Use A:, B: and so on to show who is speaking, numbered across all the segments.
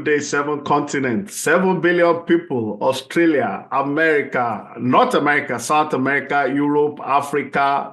A: today, 7 continents, 7 billion people, Australia, America, North America, South America, Europe, Africa,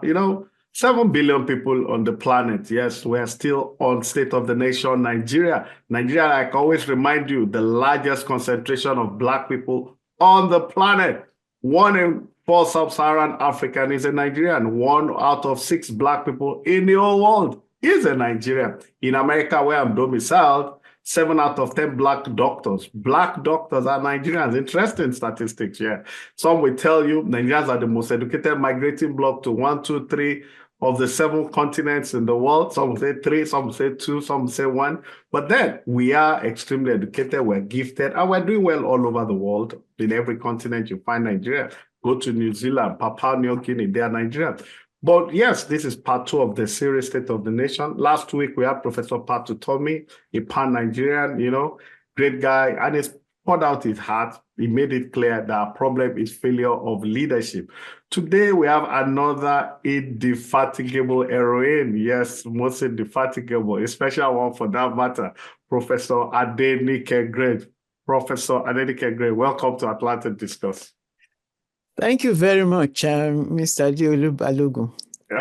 A: 7 billion people on the planet. Yes, we're still on State of the Nation, Nigeria. Nigeria, I can always remind you, the largest concentration of Black people on the planet. 1 in 4 sub-Saharan African is a Nigerian. 1 out of 6 Black people in the whole world is a Nigerian. In America, where I'm domiciled, 7 out of 10 Black doctors are Nigerians. Interesting statistics here. Some will tell you Nigerians are the most educated migrating bloc to 1, 2, 3 of the 7 continents in the world. Some say 3, some say 2, some say 1. But then we are extremely educated, we're gifted, and we're doing well all over the world. In every continent, you find Nigeria. Go to New Zealand, Papua New Guinea, they are Nigerians. But yes, this is part 2 of the series State of the Nation. Last week, we had Professor Patu Tomi, a pan-Nigerian, great guy, and he's poured out his heart. He made it clear that our problem is failure of leadership. Today, we have another indefatigable heroine. Yes, most indefatigable, a special one for that matter, Professor Adenike Grange. Professor Adenike Grange, welcome to Atlantic Discuss.
B: Thank you very much, Mr. Diolu Balogun.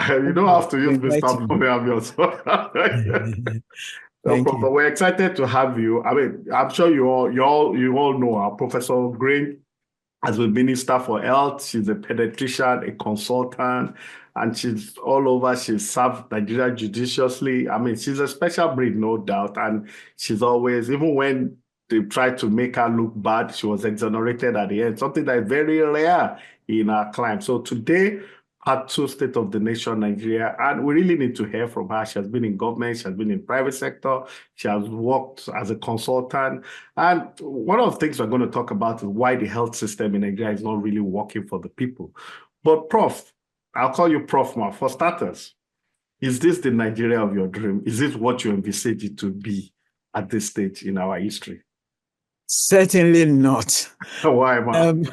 A: You don't have to use Mr. No problem. We're excited to have you. I mean, I'm sure you all know our Professor Grange has been Minister for Health. She's a pediatrician, a consultant, and she's all over. She's served Nigeria judiciously. I mean, she's a special breed, no doubt. And she's always, even when they tried to make her look bad, she was exonerated at the end, something that is very rare in our climb. So today, part 2, State of the Nation, Nigeria, and we really need to hear from her. She has been in government, she has been in private sector, she has worked as a consultant. And one of the things we're going to talk about is why the health system in Nigeria is not really working for the people. But Prof, I'll call you Prof now. For starters, is this the Nigeria of your dream? Is this what you envisage it to be at this stage in our history?
B: Certainly not.
A: Why, man?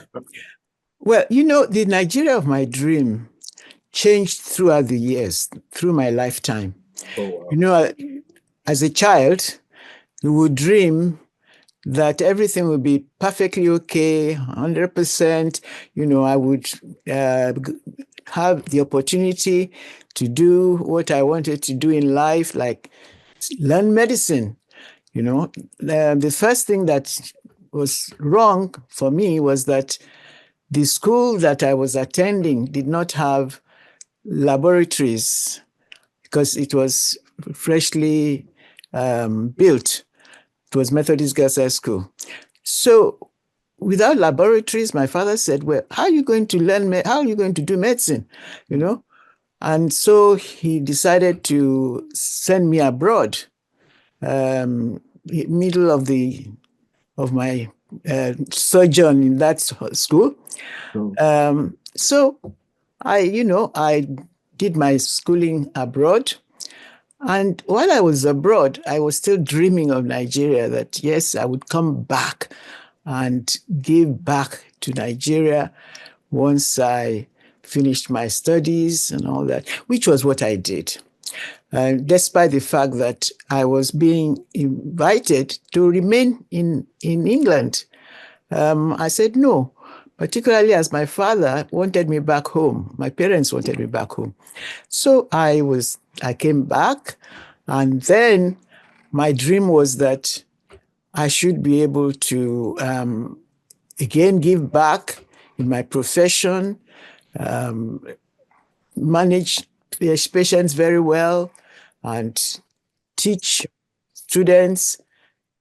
B: Well, the Nigeria of my dream changed throughout the years, through my lifetime.
A: Oh, wow.
B: As a child, you would dream that everything would be perfectly okay, 100%. I would have the opportunity to do what I wanted to do in life, like learn medicine. The first thing that was wrong for me was that the school that I was attending did not have laboratories because it was freshly built. It was Methodist Girls High School. So without laboratories, my father said, well, how are you going to learn, how are you going to do medicine? And so he decided to send me abroad. Middle of my sojourn in that school. So I did my schooling abroad. And while I was abroad, I was still dreaming of Nigeria, that yes, I would come back and give back to Nigeria once I finished my studies and all that, which was what I did. Despite the fact that I was being invited to remain in England. I said no, particularly as my father wanted me back home. My parents wanted me back home. So I came back, and then my dream was that I should be able to, again, give back in my profession, manage patients very well, and teach students,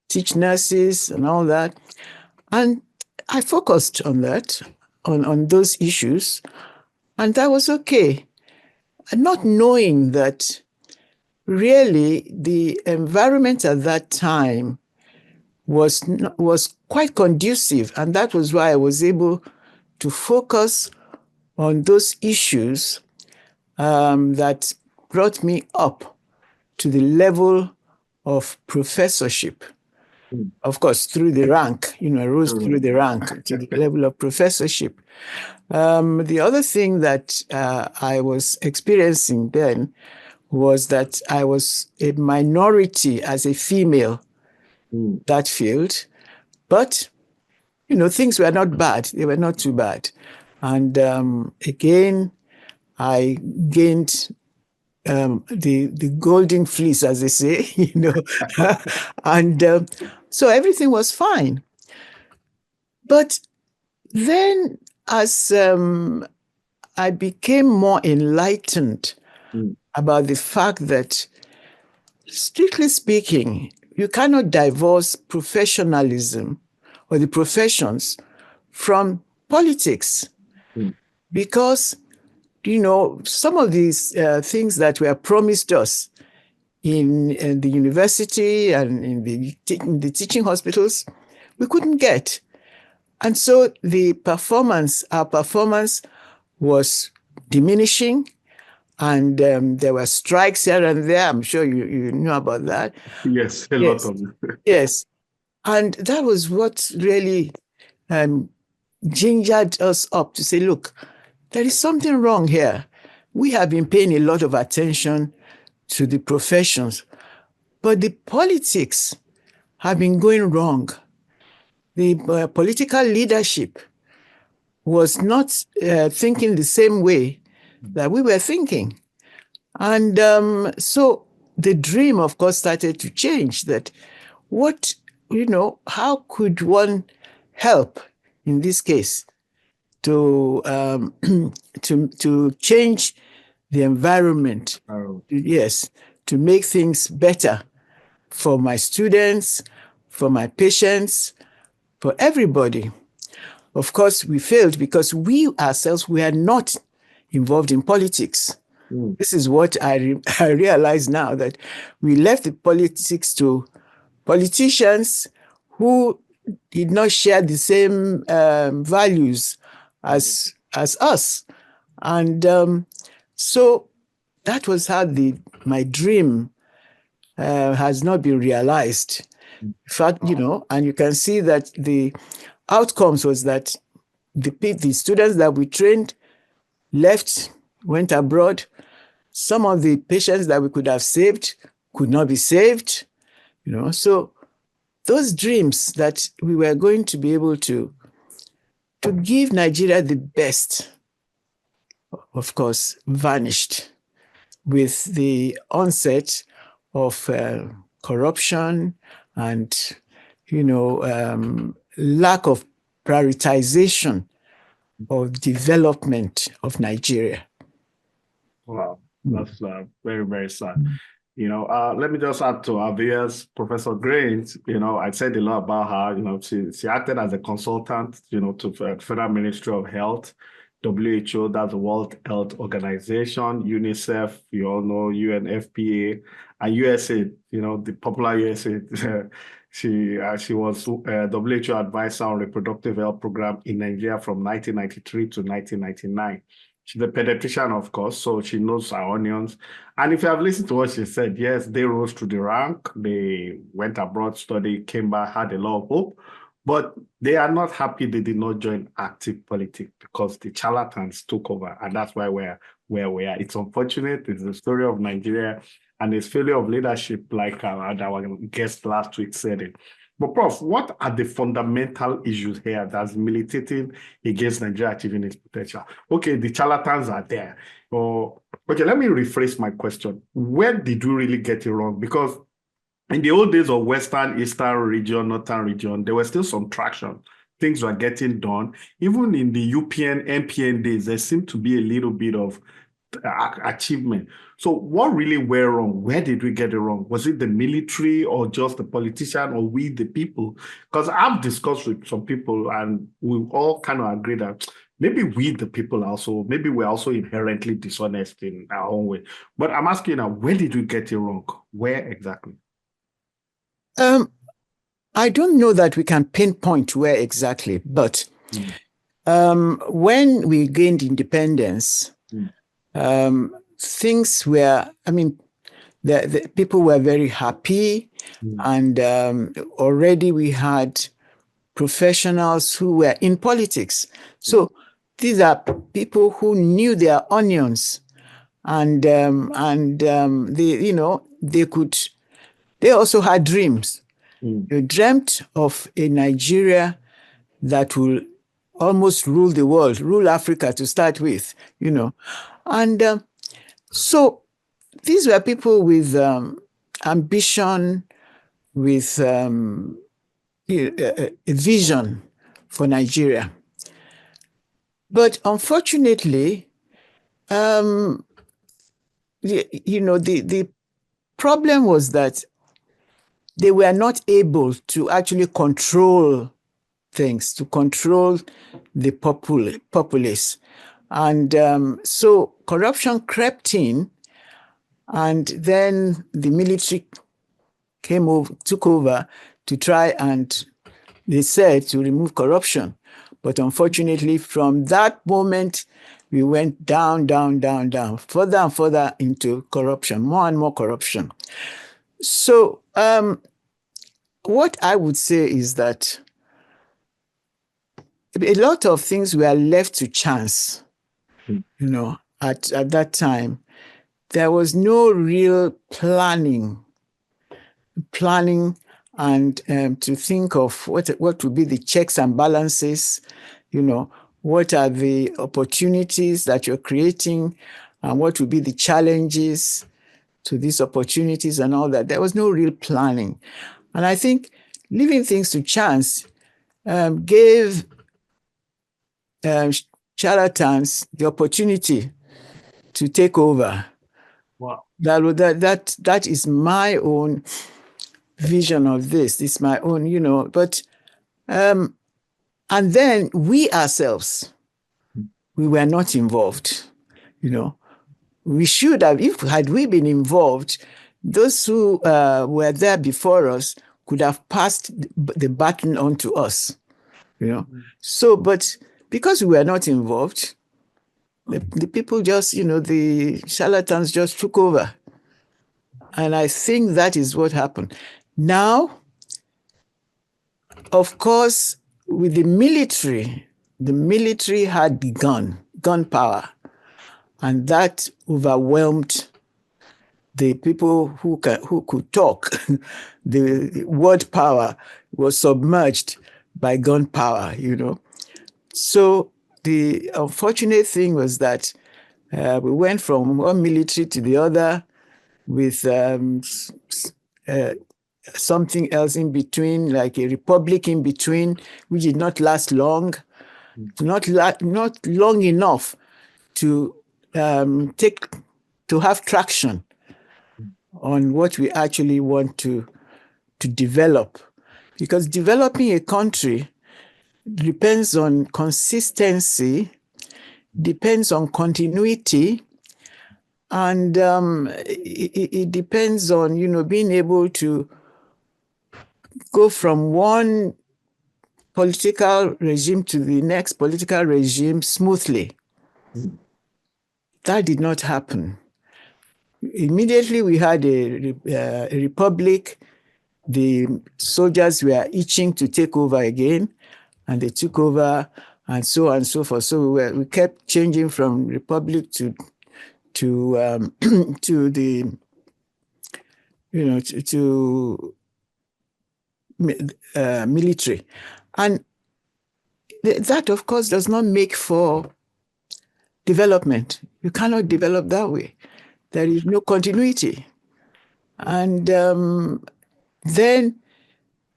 B: teach nurses and all that. And I focused on that, on those issues, and that was okay. And not knowing that really the environment at that time was quite conducive, and that was why I was able to focus on those issues that brought me up to the level of professorship. Of course, through the rank, I rose through the rank to the level of professorship. The other thing that I was experiencing then was that I was a minority as a female that field. But, things were not bad. They were not too bad. And again, I gained the golden fleece, as they say, and so everything was fine. But then, as I became more enlightened about the fact that, strictly speaking, you cannot divorce professionalism or the professions from politics, because some of these things that were promised us in the university and in the teaching hospitals, we couldn't get. And so our performance was diminishing, and there were strikes here and there. I'm sure you know about that.
A: Yes, a lot of it.
B: Yes. And that was what really gingered us up to say, look, there is something wrong here. We have been paying a lot of attention to the professions, but the politics have been going wrong. The political leadership was not thinking the same way that we were thinking. And so the dream, of course, started to change, that how could one help in this case to to change the environment? Yes, to make things better for my students, for my patients, for everybody. Of course, we failed because we ourselves were not involved in politics. This is what I realize now, that we left the politics to politicians who did not share the same values as us. And so that was how my dream has not been realized. In fact, and you can see that the outcomes was that the students that we trained left, went abroad. Some of the patients that we could have saved could not be saved. So those dreams that we were going to be able to give Nigeria the best, of course, vanished with the onset of corruption and, lack of prioritization of development of Nigeria.
A: Wow, that's very, very sad. Let me just add to our viewers, Professor Grange. I said a lot about her. She acted as a consultant, to Federal Ministry of Health, WHO, that's the World Health Organization, UNICEF, you all know, UNFPA, and USA, the popular USA. She was WHO advisor on reproductive health program in Nigeria from 1993 to 1999. She's a pediatrician, of course, so she knows her onions. And if you have listened to what she said, yes, they rose through the rank. They went abroad, studied, came back, had a lot of hope. But they are not happy they did not join active politics because the charlatans took over. And that's why we're where we are. It's unfortunate. It's the story of Nigeria and its failure of leadership, like our guest last week said it. But Prof, what are the fundamental issues here that's militating against Nigeria achieving its potential? Okay, the charlatans are there. Okay, let me rephrase my question. Where did we really get it wrong? Because in the old days of Western, Eastern region, Northern region, there was still some traction. Things were getting done. Even in the UPN, MPN days, there seemed to be a little bit of achievement. So what really went wrong? Where did we get it wrong? Was it the military or just the politician or we, the people? Because I've discussed with some people and we all kind of agree that maybe we, the people, maybe we're also inherently dishonest in our own way. But I'm asking you now, where did we get it wrong? Where exactly?
B: I don't know that we can pinpoint where exactly, but when we gained independence, things were, the people were very happy, and already we had professionals who were in politics. So these are people who knew their onions, and they also had dreams. You dreamt of a Nigeria that will almost rule the world, rule Africa to start with, And so these were people with ambition, with a vision for Nigeria. But unfortunately, the problem was that they were not able to actually control things, to control the populace. And so corruption crept in, and then the military took over to try and, they said, to remove corruption. But unfortunately, from that moment, we went down, down, down, down, further and further into corruption, more and more corruption. So what I would say is that a lot of things were left to chance, at that time. There was no real planning and to think of what would be the checks and balances, what are the opportunities that you're creating, and what would be the challenges to these opportunities and all that. There was no real planning. And I think leaving things to chance gave charlatans the opportunity to take over.
A: Wow.
B: That is my own vision of this. It's my own, but and then we ourselves, we were not involved. We should have, had we been involved, those who were there before us could have passed the baton on to us. So, but because we were not involved, the people just, the charlatans just took over. And I think that is what happened. Now, of course, with the military had the gun power, and that overwhelmed the people who could talk. The word power was submerged by gun power, So the unfortunate thing was that we went from one military to the other with something else in between, like a republic in between, which did not last long, not long enough to have traction on what we actually want to develop. Because developing a country depends on consistency, depends on continuity, and it depends on, being able to go from one political regime to the next political regime smoothly. That did not happen. Immediately we had a republic. The soldiers were itching to take over again, and they took over, and so on and so forth. So we kept changing from republic to the to military, and that of course does not make for development. You cannot develop that way. There is no continuity, and then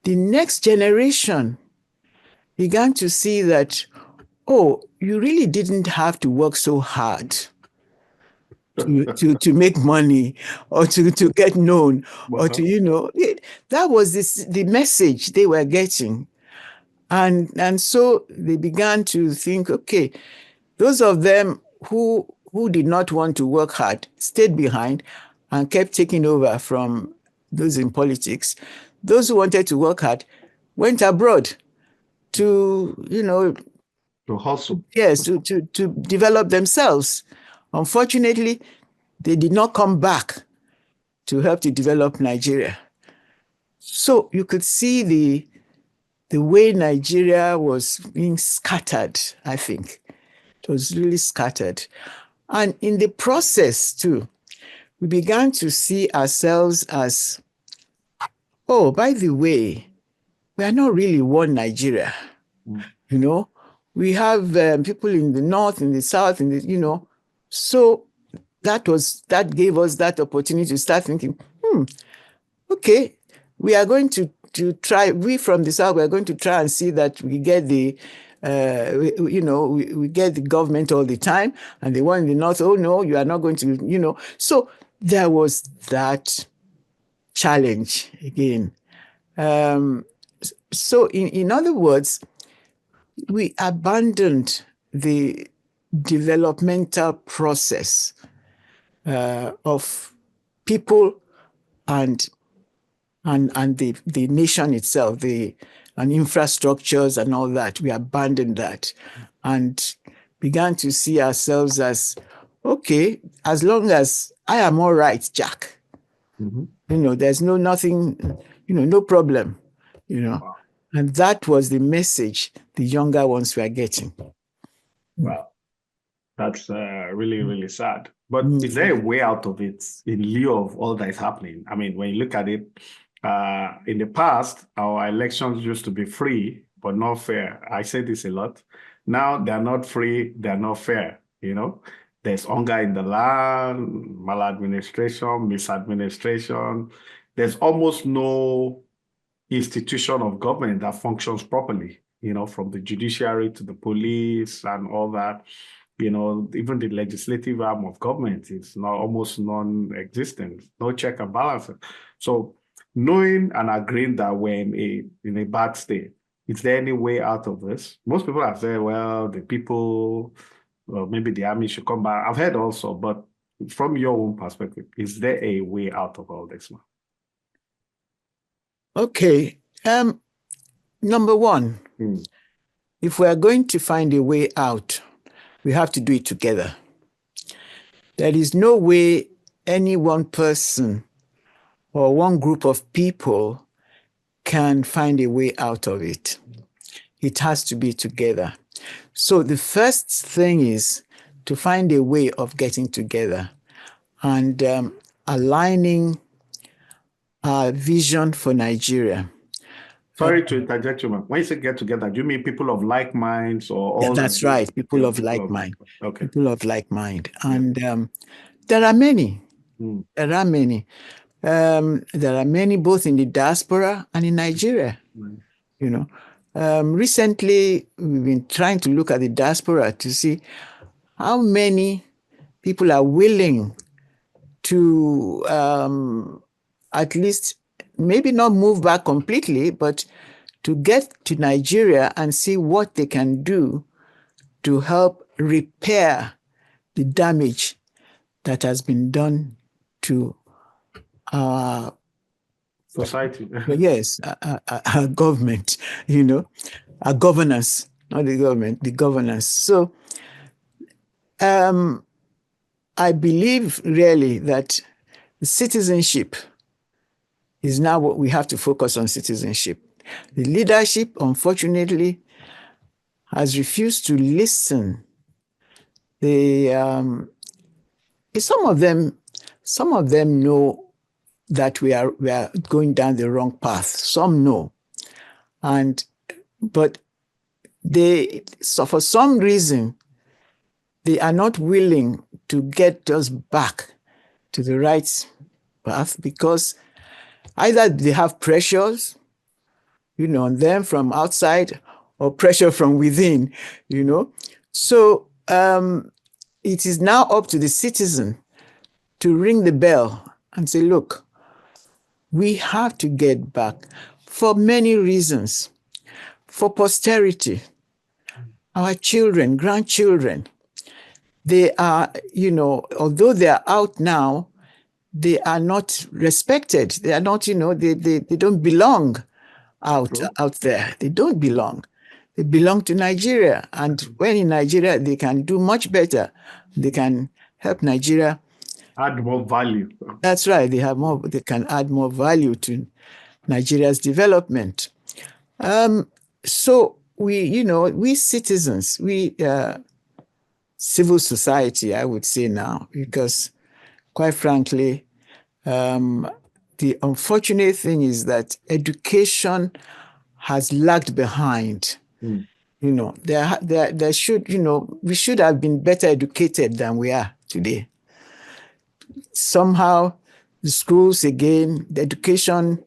B: the next generation began to see that, oh, you really didn't have to work so hard to make money or to get known or to, that was the message they were getting. And so they began to think, okay, those of them who did not want to work hard stayed behind and kept taking over from those in politics. Those who wanted to work hard went abroad to,
A: to hustle.
B: Yes, to develop themselves. Unfortunately, they did not come back to help to develop Nigeria. So you could see the way Nigeria was being scattered, I think. It was really scattered. And in the process, too, we began to see ourselves as, oh, by the way, we are not really one Nigeria. You know, we have people in the north, in the south, so that gave us that opportunity to start thinking, okay, we are going to try. We from the south, we are going to try and see that we get the we get the government all the time, and the one in the north, oh no, you are not going to, So there was that challenge again. So in other words, we abandoned the developmental process of people and the nation itself, and infrastructures and all that. We abandoned that and began to see ourselves as, okay, as long as I am all right, Jack. There's nothing, no problem,
A: Wow.
B: And that was the message the younger ones were getting.
A: Wow. That's really, really sad. But is there a way out of it in lieu of all that is happening? I mean, when you look at it, in the past, our elections used to be free, but not fair. I say this a lot. Now they're not free, they're not fair. There's hunger in the land, maladministration, misadministration. There's almost no institution of government that functions properly, from the judiciary to the police and all that. Even the legislative arm of government is not almost non-existent, no check and balances. So knowing and agreeing that we're in a bad state, is there any way out of this? Most people have said, well, the people, maybe the army should come back. I've heard also, but from your own perspective, is there a way out of all this, man?
B: Okay. Number one, if we are going to find a way out, we have to do it together. There is no way any one person or one group of people can find a way out of it. It has to be together. So the first thing is to find a way of getting together and aligning our vision for Nigeria.
A: Sorry to interject you, man. When you say get together, do you mean people of like minds or all?
B: Yeah, that's right. People of like mind.
A: Okay.
B: People of like mind. And there are many. There are many. There are many both in the diaspora and in Nigeria. Recently, we've been trying to look at the diaspora to see how many people are willing to at least maybe not move back completely, but to get to Nigeria and see what they can do to help repair the damage that has been done to our
A: society.
B: Yes, our government, our governance, not the government, the governance. So I believe really that citizenship is now what we have to focus on. Citizenship. The leadership, unfortunately, has refused to listen. Some of them know that we are going down the wrong path. Some know, but for some reason, they are not willing to get us back to the right path because either they have pressures, on them from outside or pressure from within, So it is now up to the citizen to ring the bell and say, look, we have to get back for many reasons. For posterity, our children, grandchildren, they are, although they are out now, they are not respected. They are not, they don't belong out there. They don't belong. They belong to Nigeria. And when in Nigeria, they can do much better. They can help Nigeria
A: add more value.
B: That's right. They can add more value to Nigeria's development. So we citizens, civil society, I would say now, because quite frankly, the the unfortunate thing is that education has lagged behind.
A: Mm.
B: You know, there should, you know, we should have been better educated than we are today. Somehow, the schools, again, the education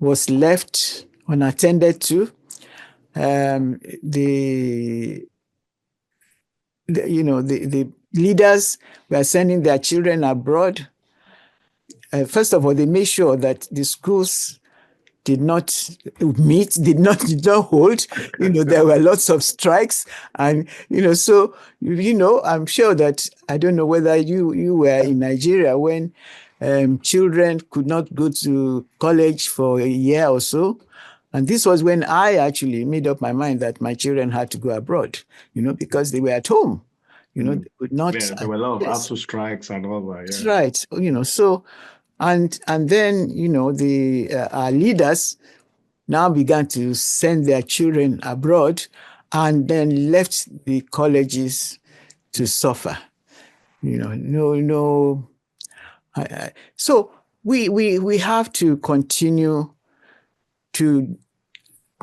B: was left unattended to. The leaders were sending their children abroad. First of all, they made sure that the schools did not meet, did not hold. You know, there were lots of strikes, and so I'm sure that, I don't know whether you were in Nigeria when children could not go to college for a year or so. And this was when I actually made up my mind that my children had to go abroad, because they were at home. They could not.
A: Yeah, there were a lot of
B: Yes,
A: ASU strikes and all that.
B: that's
A: Yeah.
B: right. So, and then our leaders now began to send their children abroad, and then left the colleges to suffer. No. So we have to continue to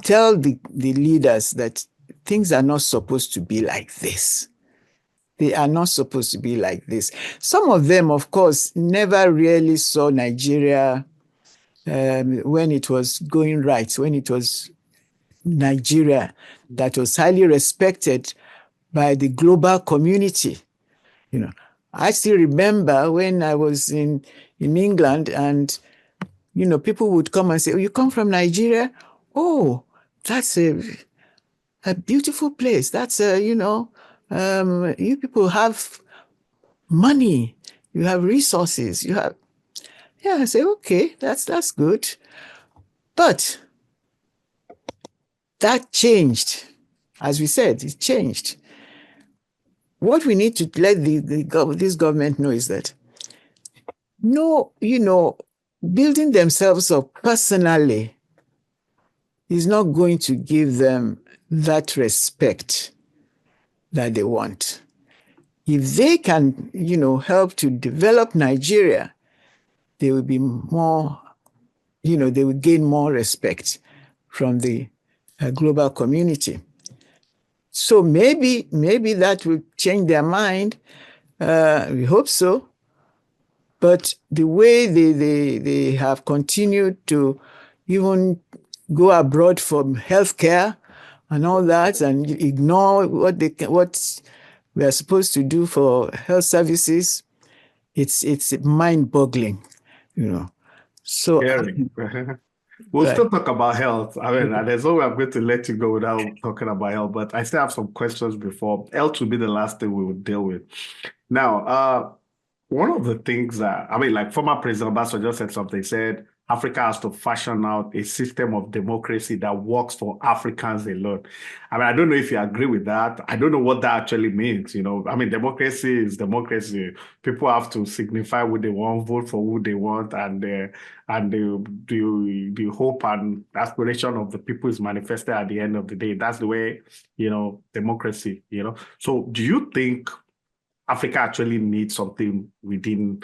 B: tell the leaders that things are not supposed to be like this. They are not supposed to be like this. Some of them, of course, never really saw Nigeria when it was going right, when it was Nigeria that was highly respected by the global community. I still remember when I was in England, and people would come and say, "Oh, you come from Nigeria? Oh, that's a beautiful place. That's you people have money, you have resources, you have." Yeah, I say, okay, that's good. But that changed. As we said, it changed. What we need to let this government know is that building themselves up personally is not going to give them that respect that they want. If they can, help to develop Nigeria, they will be more, they will gain more respect from the global community. So maybe that will change their mind. We hope so. But the way they have continued to even go abroad for healthcare and all that, and ignore what we are supposed to do for health services, it's mind-boggling, So
A: Scary. We'll
B: right.
A: still talk about health. I mean, there's no way I'm going to let you go without talking about health, but I still have some questions before. Health will be the last thing we will deal with. Now, one of the things that, I mean, like former President Obasanjo just said something, said Africa has to fashion out a system of democracy that works for Africans alone. I mean, I don't know if you agree with that. I don't know what that actually means. I mean, democracy is democracy. People have to signify what they want, vote for who they want, and the hope and aspiration of the people is manifested at the end of the day. That's the way, democracy, So do you think Africa actually needs something within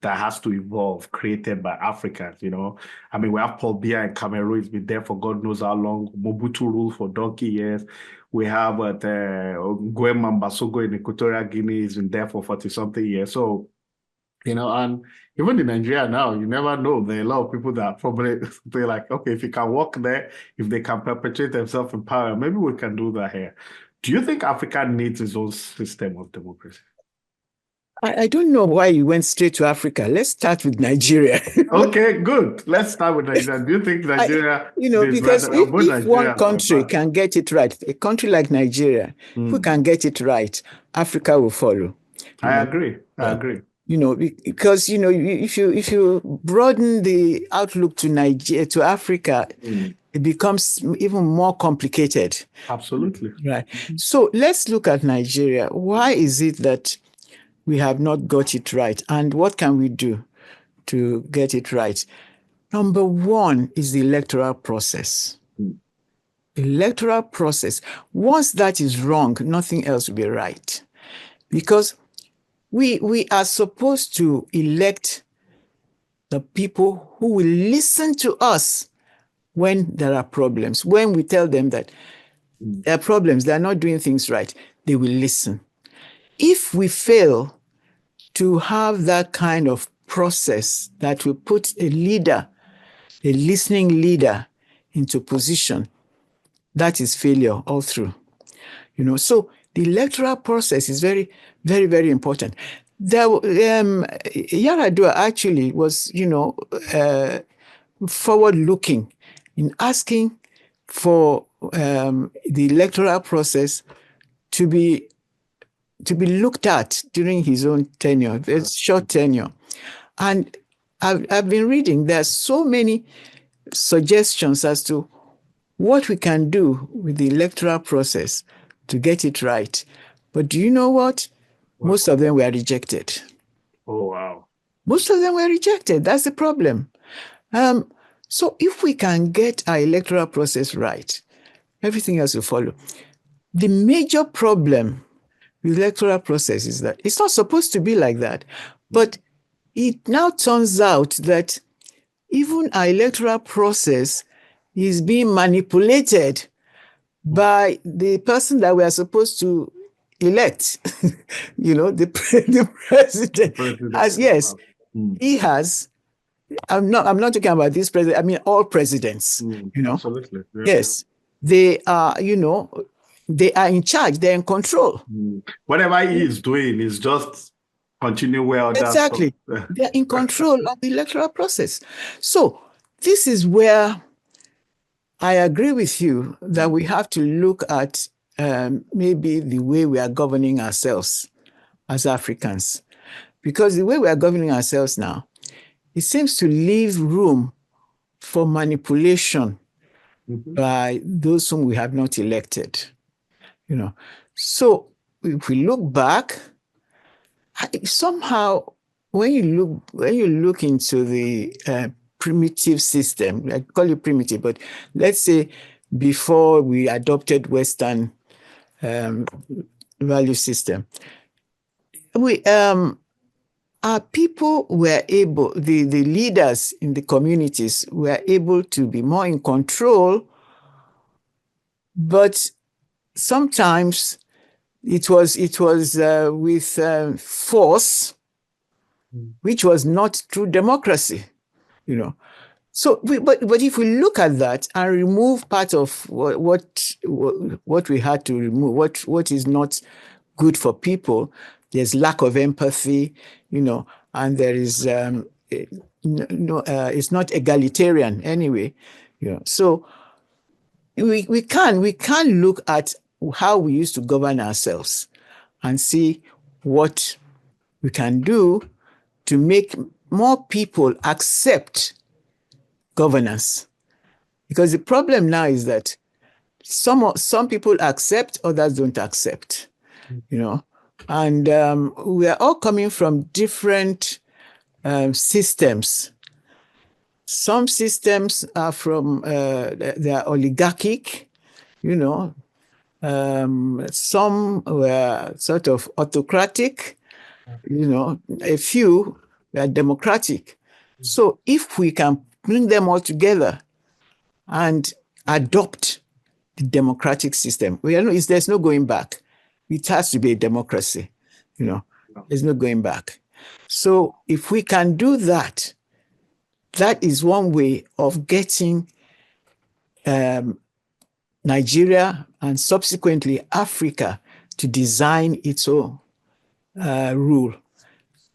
A: that has to evolve, created by Africans, I mean, we have Paul Biya in Cameroon. He's been there for God knows how long. Mobutu ruled for donkey years. We have Nguema Mbasogo in Equatorial Guinea. He's been there for 40-something years. So, and even in Nigeria now, you never know. There are a lot of people that probably they're like, okay, if you can work there, if they can perpetuate themselves in power, maybe we can do that here. Do you think Africa needs its own system of democracy?
B: I don't know why you went straight to Africa. Let's start with Nigeria.
A: Okay, good. Let's start with Nigeria. Do you think Nigeria
B: because if one country can get it right, a country like Nigeria, if we can get it right, Africa will follow.
A: I agree.
B: Because if you broaden the outlook to Nigeria, to Africa, it becomes even more complicated.
A: Absolutely.
B: Right. So let's look at Nigeria. Why is it that we have not got it right? And what can we do to get it right? Number one is the electoral process. Electoral process. Once that is wrong, nothing else will be right. Because we are supposed to elect the people who will listen to us when there are problems. When we tell them that there are problems, they are not doing things right, they will listen. If we fail to have that kind of process that will put a leader, a listening leader, into position, that is failure all through. So the electoral process is very, very, very important. Yaradua actually was, forward-looking in asking for the electoral process to be looked at during his own tenure, a short tenure. And I've been reading, there are so many suggestions as to what we can do with the electoral process to get it right. But do you know what? Most of them were rejected.
A: Oh, wow.
B: Most of them were rejected. That's the problem. So if we can get our electoral process right, everything else will follow. The major problem with the electoral process is that it's not supposed to be like that. But it now turns out that even our electoral process is being manipulated by the person that we are supposed to elect. The president. As yes, he has. I'm not talking about this president. I mean all presidents.
A: Absolutely. Yeah.
B: Yes, they are. They are in charge. They're in control.
A: Whatever he is doing is just continue where
B: exactly. They're in control of the electoral process. So this is where I agree with you that we have to look at maybe the way we are governing ourselves as Africans. Because the way we are governing ourselves now, it seems to leave room for manipulation by those whom we have not elected. So if we look back, somehow when you look into the primitive system, I call it primitive, but let's say before we adopted Western value system, our people were able, the leaders in the communities were able to be more in control, but sometimes it was with force, which was not true democracy, So, but if we look at that and remove part of what we had to remove, what is not good for people, there's lack of empathy, and there is it's not egalitarian anyway, So we can look at how we used to govern ourselves and see what we can do to make more people accept governance. Because the problem now is that some people accept, others don't accept, and we are all coming from different systems. Some systems are from they are oligarchic, some were sort of autocratic, a few were democratic. So if we can bring them all together and adopt the democratic system, there's no going back. It has to be a democracy, there's no going back. So if we can do that, that is one way of getting Nigeria and subsequently Africa to design its own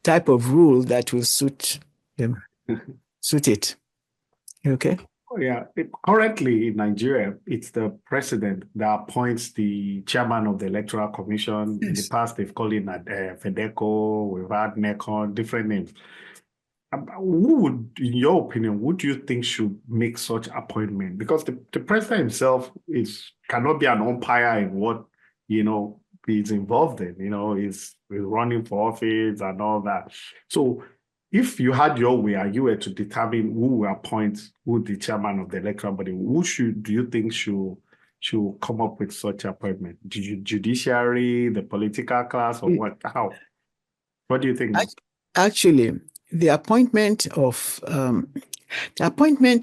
B: type of rule that will suit them, suit it. Okay?
A: Yeah, currently in Nigeria, it's the president that appoints the chairman of the Electoral Commission. Yes. In the past, they've called it FEDECO, we've had NECON, different names. Who would, in your opinion, would you think should make such appointment? Because the president himself cannot be an umpire in what, he's involved in, he's running for office and all that. So if you had your way and you were to determine who will appoint who the chairman of the electoral body, do you think should come up with such appointment? Judiciary, the political class, or what? How? What do you think?
B: Actually, the appointment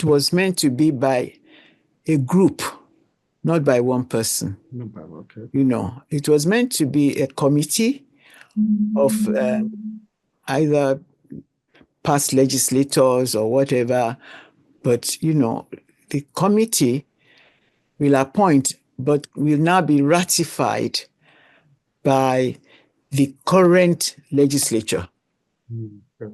B: was meant to be by a group, not by one person.
A: Okay.
B: It was meant to be a committee of either past legislators or whatever, but the committee will appoint, but will now be ratified by the current legislature.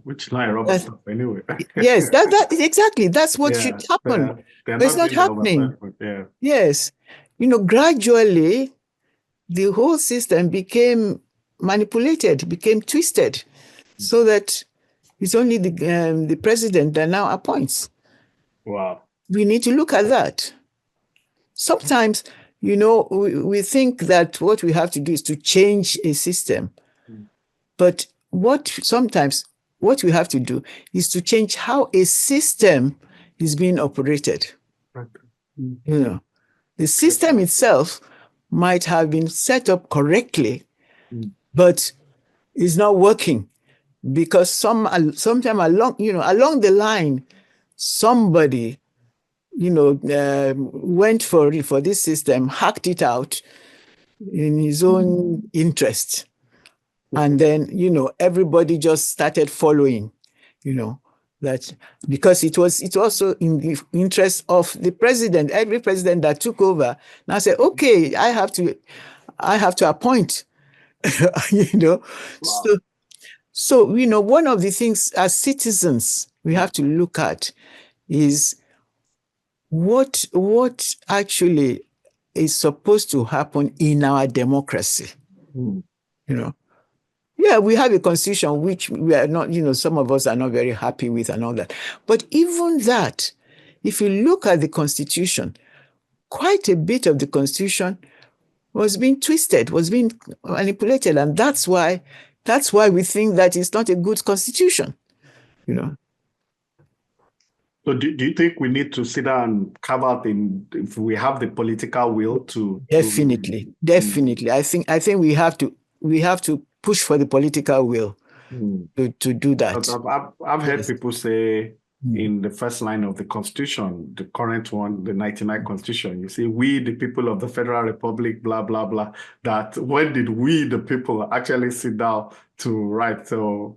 A: Which line rubber stuff anyway?
B: Yes, that exactly. That's what should happen. But it's not happening. Yes. Gradually, the whole system became manipulated, became twisted, so that it's only the president that now appoints.
A: Wow.
B: We need to look at that. Sometimes, we think that what we have to do is to change a system. But sometimes what we have to do is to change how a system is being operated. The system itself might have been set up correctly, but is not working because sometime along the line, somebody went for this system, hacked it out in his own interest. And then, everybody just started following, that because it was also in the interest of the president. Every president that took over now said, okay, I have to appoint,
A: Wow.
B: So, one of the things as citizens we have to look at is what actually is supposed to happen in our democracy. Yeah, we have a constitution which we are not, some of us are not very happy with and all that. But even that, if you look at the constitution, quite a bit of the constitution was being twisted, was being manipulated. And that's why we think that it's not a good constitution,
A: So do you think we need to sit down and carve out if we have the political will to?
B: Definitely. I think we have to push for the political will to do that.
A: I've heard people say in the first line of the Constitution, the current one, the 99 Constitution, you see, we, the people of the Federal Republic, blah, blah, blah, that when did we, the people, actually sit down to write? So,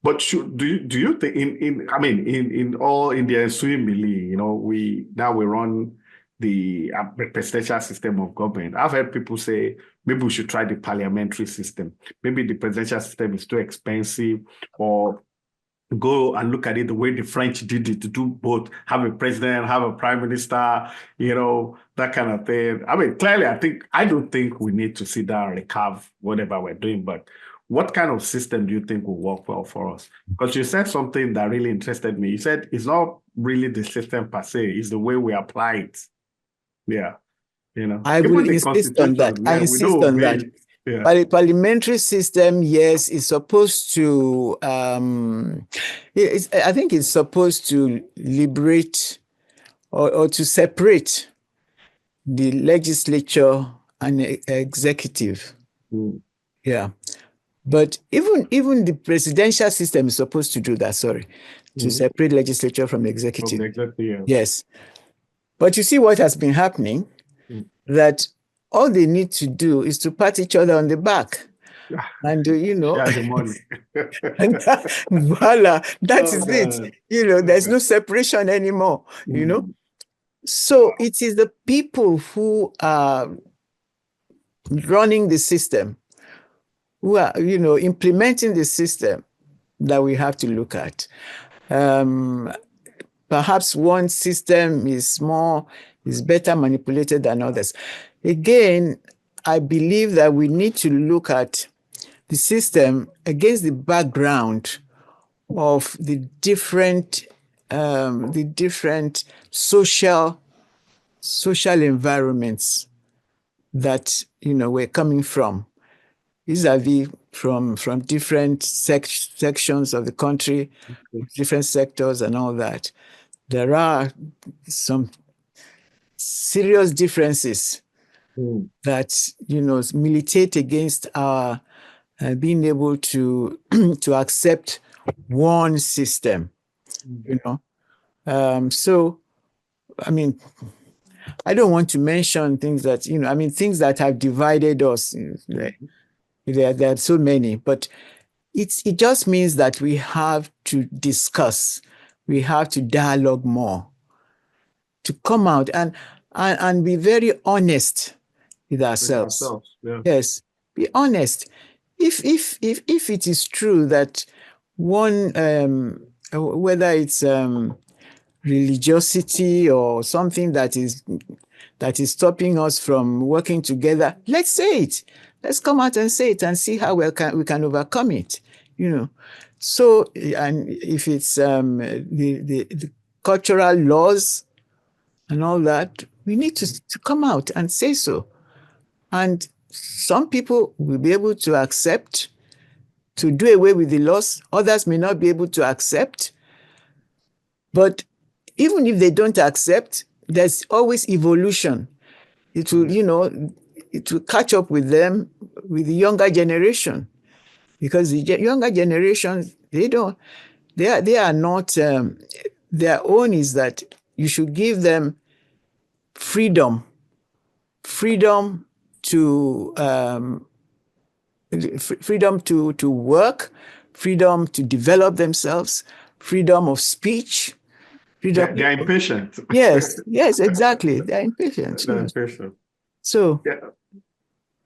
A: but do you think in all India and Swimili, we run the presidential system of government. I've heard people say maybe we should try the parliamentary system. Maybe the presidential system is too expensive, or go and look at it the way the French did it, to do both, have a president, have a prime minister, that kind of thing. Clearly, I don't think we need to sit down and recarve whatever we're doing, but what kind of system do you think will work well for us? Because you said something that really interested me. You said it's not really the system per se, it's the way we apply it. Yeah.
B: I will insist on that. I insist on that. Yeah. Parliamentary system, yes, is supposed to, I think it's supposed to liberate or to separate the legislature and executive. Yeah. But even the presidential system is supposed to do that, to separate legislature from executive. Yes. But you see what has been happening, that all they need to do is to pat each other on the back. And,
A: yeah, the money.
B: And voila, that is it. There's no separation anymore, So it is the people who are running the system, who are, implementing the system, that we have to look at. Perhaps one system is better manipulated than others. Again, I believe that we need to look at the system against the background of the different social environments that we're coming from. Vis-a-vis from different sections of the country, different sectors and all that. There are some serious differences that, militate against our being able to accept one system, you know. So, I mean, I don't want to mention things that, things that have divided us. There are so many, but it just means that we have to discuss, we have to dialogue more, to come out and be very honest with
A: With
B: ourselves.
A: ourselves. Yeah.
B: Yes, be honest. If it is true that one, whether it's religiosity or something that is stopping us from working together, let's say it. Let's come out and say it and see how we can overcome it. So, and if it's the cultural laws and all that, we need to come out and say so. And some people will be able to accept to do away with the laws. Others may not be able to accept. But even if they don't accept, there's always evolution. It will, it will catch up with them, with the younger generation. Because the younger generation, they are not, their own is that you should give them freedom to freedom to work, freedom to develop themselves, freedom of speech, freedom.
A: They're impatient.
B: Yes, exactly. They're impatient.
A: They're impatient.
B: So,
A: yeah.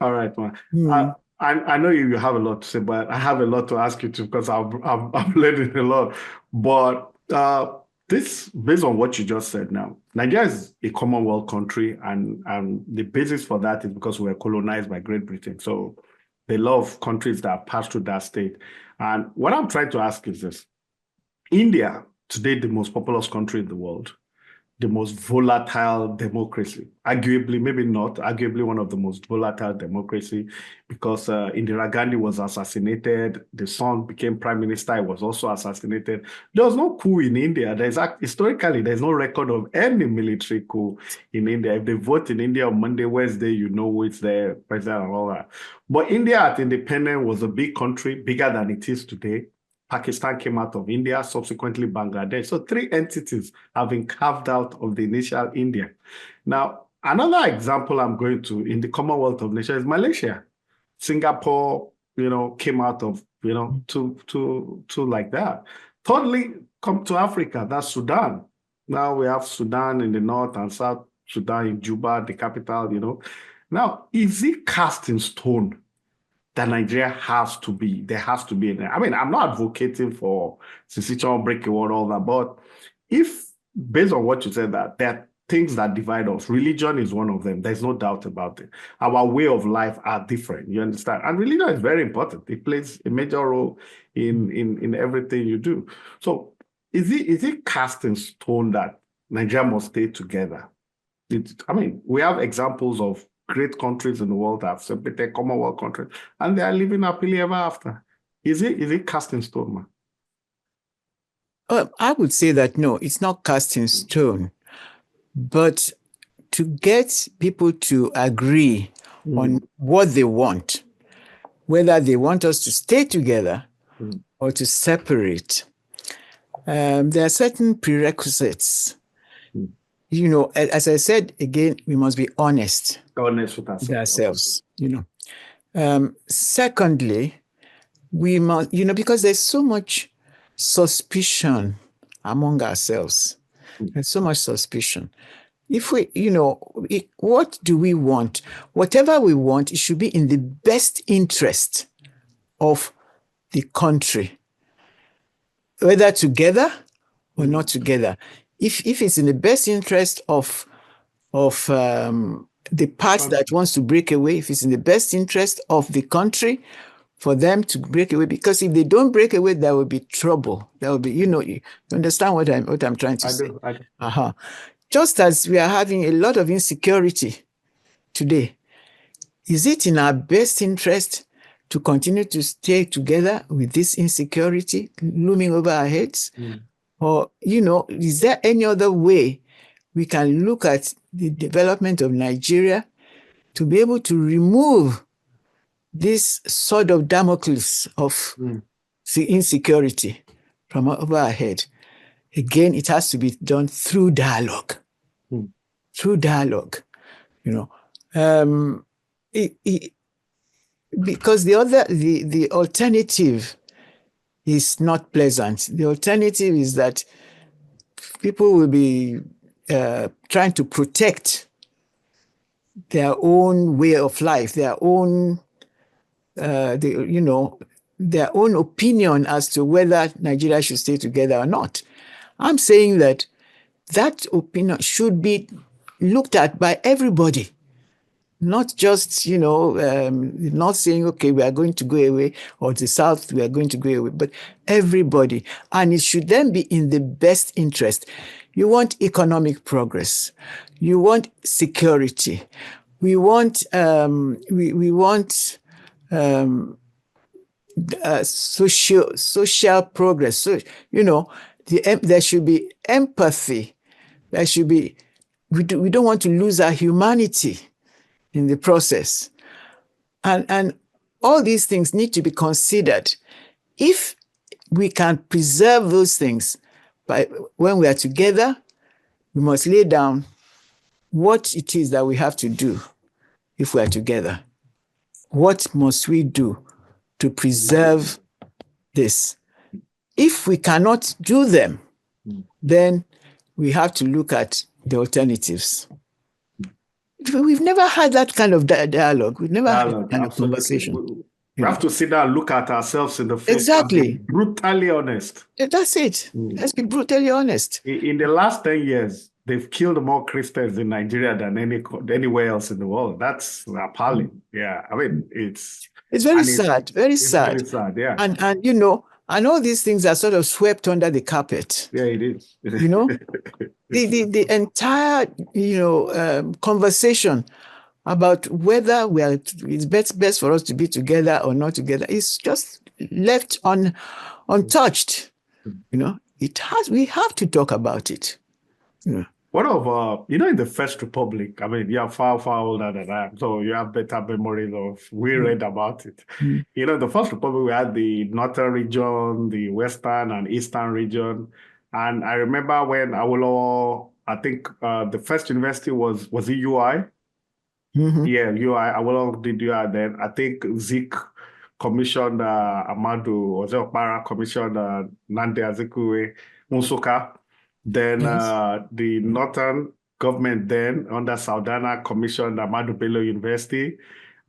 A: All right, man. I know you have a lot to say, but I have a lot to ask you too because I've learned a lot. But this, based on what you just said now, Nigeria is a Commonwealth country, and the basis for that is because we were colonized by Great Britain. So there are a lot of countries that passed through that state. And what I'm trying to ask is this. India, today the most populous country in the world, the most volatile democracy, arguably, maybe not, arguably one of the most volatile democracy, because Indira Gandhi was assassinated, the son became prime minister, he was also assassinated. There was no coup in India. Historically, there's no record of any military coup in India. If they vote in India on Monday, Wednesday, you know who is the president and all that. But India at independence was a big country, bigger than it is today. Pakistan came out of India, subsequently Bangladesh. So 3 entities have been carved out of the initial India. Now, another example I'm going to in the Commonwealth of Nations is Malaysia. Singapore, came out of, two like that. Thirdly, come to Africa, that's Sudan. Now we have Sudan in the north and South Sudan in Juba, the capital, Now, is it cast in stone that Nigeria there has to be in there? I mean, I'm not advocating for secession, breakaway, all that, but if, based on what you said, that there are things that divide us, religion is one of them. There's no doubt about it. Our way of life are different, you understand? And religion is very important. It plays a major role in everything you do. So is it cast in stone that Nigeria must stay together? We have examples of great countries in the world that have separated, Commonwealth countries, and they are living happily ever after. Is it cast in stone, man?
B: I would say that no, it's not cast in stone. But to get people to agree on what they want, whether they want us to stay together or to separate, there are certain prerequisites. As I said, again, we must be honest
A: with
B: ourselves. Secondly, we must, because there's so much suspicion among ourselves. There's so much suspicion. If we, what do we want? Whatever we want, it should be in the best interest of the country, whether together or not together. If it's in the best interest of the part that wants to break away, if it's in the best interest of the country for them to break away, because if they don't break away, there will be trouble. There will be, you understand what I'm trying to say?
A: I do.
B: Just as we are having a lot of insecurity today, is it in our best interest to continue to stay together with this insecurity looming over our heads? Or, is there any other way we can look at the development of Nigeria to be able to remove this sword of Damocles of the insecurity? from over our head. Again, it has to be done through dialogue. Through dialogue, because the alternative is not pleasant. The alternative is that people will be trying to protect their own way of life, their own, their own opinion as to whether Nigeria should stay together or not. I'm saying that opinion should be looked at by everybody, not just, not saying, okay, we are going to go away, or the South, we are going to go away, but everybody. And it should then be in the best interest. You want economic progress. You want security. We want, social progress. So, there should be empathy. There should be, we don't want to lose our humanity in the process. And all these things need to be considered. If we can preserve those things when we are together, we must lay down what it is that we have to do if we are together. What must we do to preserve this? If we cannot do them, then we have to look at the alternatives. We've never had that kind of dialogue. We've never had that kind of conversation.
A: We have to sit down and look at ourselves in the face.
B: Exactly.
A: And be brutally honest.
B: That's it. Let's be brutally honest.
A: In the last 10 years, they've killed more Christians in Nigeria than anywhere else in the world. That's appalling. Yeah, I mean, it's
B: very sad. Very sad.
A: Very sad. Yeah,
B: and and all these things are sort of swept under the carpet.
A: Yeah, it is.
B: The entire conversation about whether it's best for us to be together or not together is just left untouched. We have to talk about it.
A: What of in the First Republic? I mean, you're far older than I am, so you have better memories of. We read about it. The First Republic, we had the northern region, the western and eastern region, and I remember when Awolowo, I think the first university was it UI? Yeah, UI. Awolowo did UI. Then I think Zik commissioned Amadu, Okpara commissioned Nande Azikiwe, Nsukka. Then the northern government then under Saudana commissioned Ahmadu Bello University.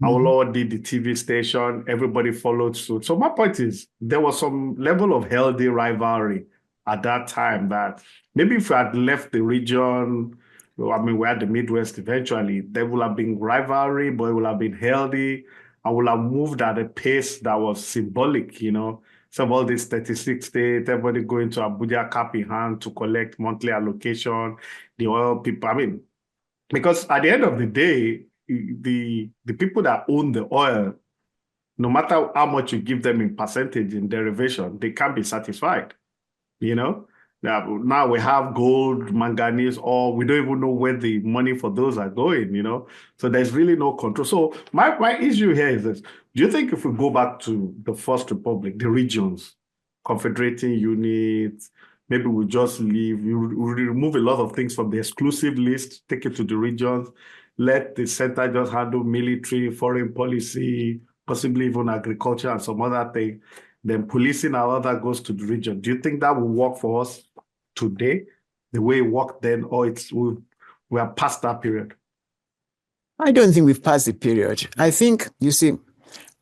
A: Awolowo did the TV station. Everybody followed suit. So my point is there was some level of healthy rivalry at that time that maybe if we had left the region, we had the Midwest eventually, there would have been rivalry, but it would have been healthy and would have moved at a pace that was symbolic, Some of all these 36 states, everybody going to Abuja cap in hand to collect monthly allocation, the oil people. Because at the end of the day, the people that own the oil, no matter how much you give them in percentage in derivation, they can't be satisfied. Now we have gold, manganese, or we don't even know where the money for those are going, So there's really no control. So my issue here is this. Do you think if we go back to the First Republic, the regions, confederating units, maybe we just leave, we remove a lot of things from the exclusive list, take it to the regions, let the center just handle military, foreign policy, possibly even agriculture and some other thing, then policing and all that goes to the region. Do you think that will work for us today, the way it worked then, or we are past that period?
B: I don't think we've passed the period. I think, you see,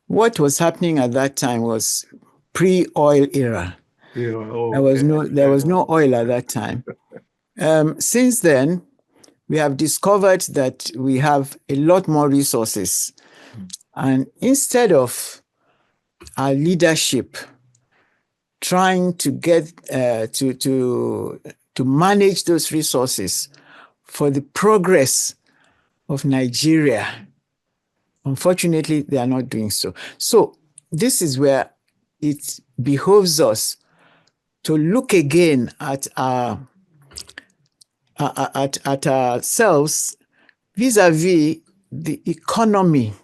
B: what was happening at that time was pre-oil era. There was no oil at that time. Since then, we have discovered that we have a lot more resources. And instead of our leadership trying to get to manage those resources for the progress of Nigeria, unfortunately, they are not doing so. So this is where it behoves us to look again at ourselves vis-a-vis the economy,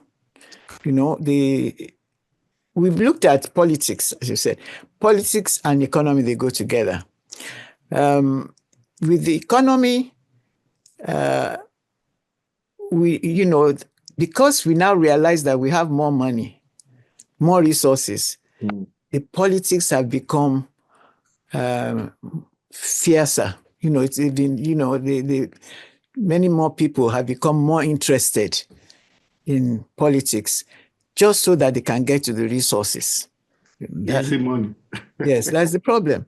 B: we've looked at politics, as you said. Politics and economy, they go together. With the economy, because we now realize that we have more money, more resources, the politics have become fiercer. It's even, many more people have become more interested in politics just so that they can get to the resources.
A: Easy money.
B: Yes, that's the problem.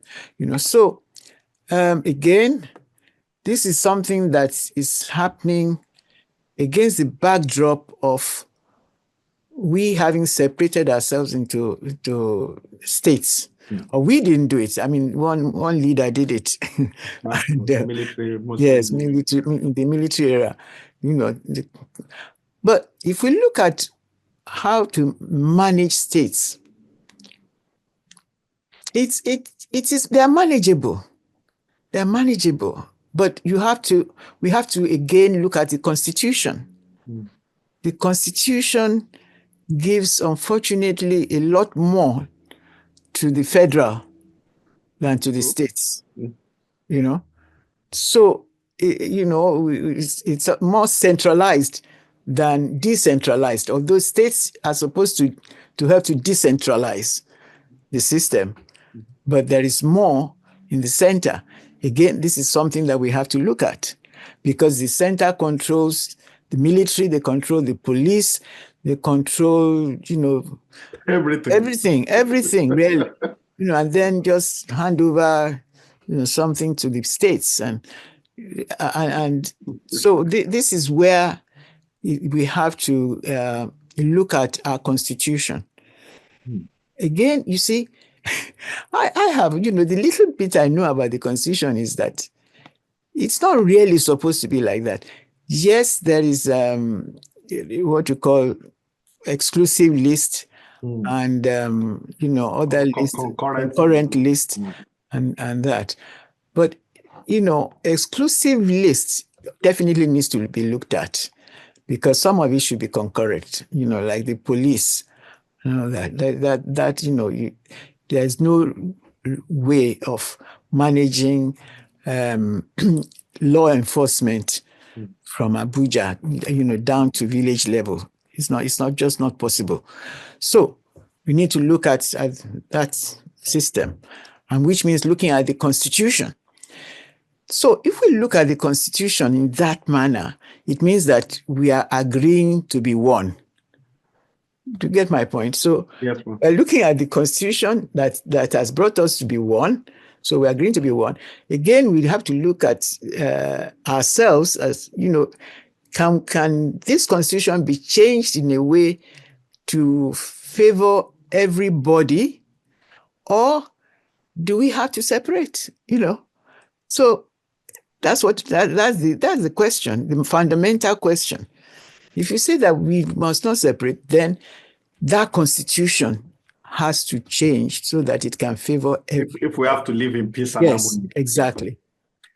B: So again, this is something that is happening against the backdrop of we having separated ourselves into states. Or we didn't do it. I mean, one leader did it.
A: Military,
B: yes, military, in the military era. But if we look at how to manage states, they are manageable. They're manageable. But we have to again look at the Constitution. The Constitution gives, unfortunately, a lot more to the federal than to the states. So, it's more centralized than decentralized, although states are supposed to help to decentralize the system. But there is more in the center. Again, this is something that we have to look at, because the center controls the military, they control the police, they control, everything, really. And then just hand over, something to the states. And so this is where we have to look at our Constitution. Again, you see, I have, the little bit I know about the Constitution is that it's not really supposed to be like that. Yes, there is what you call exclusive list and, other list, concurrent list and that. But, exclusive lists definitely needs to be looked at, because some of it should be concurrent, like the police. There's no way of managing law enforcement from Abuja, down to village level. It's not possible. So we need to look at that system, and which means looking at the Constitution. So if we look at the Constitution in that manner, it means that we are agreeing to be one. To get my point. So
A: yes,
B: we're looking at the Constitution that has brought us to be one. So we're agreeing to be one. Again, we have to look at ourselves as, can this Constitution be changed in a way to favor everybody, or do we have to separate? So that's the question, the fundamental question. If you say that we must not separate, then that Constitution has to change so that it can favor everyone.
A: If we have to live in peace and
B: yes,
A: harmony.
B: Exactly.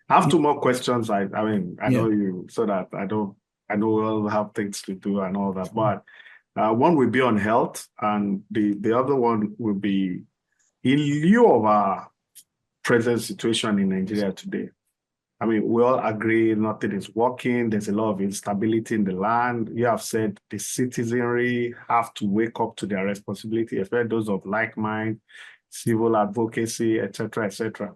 A: I have two more questions. I know you, so that I know we'll have things to do and all that. But one will be on health, and the other one will be in lieu of our present situation in Nigeria today. I mean, we all agree nothing is working. There's a lot of instability in the land. You have said the citizenry have to wake up to their responsibility, especially those of like mind, civil advocacy, etc., etc.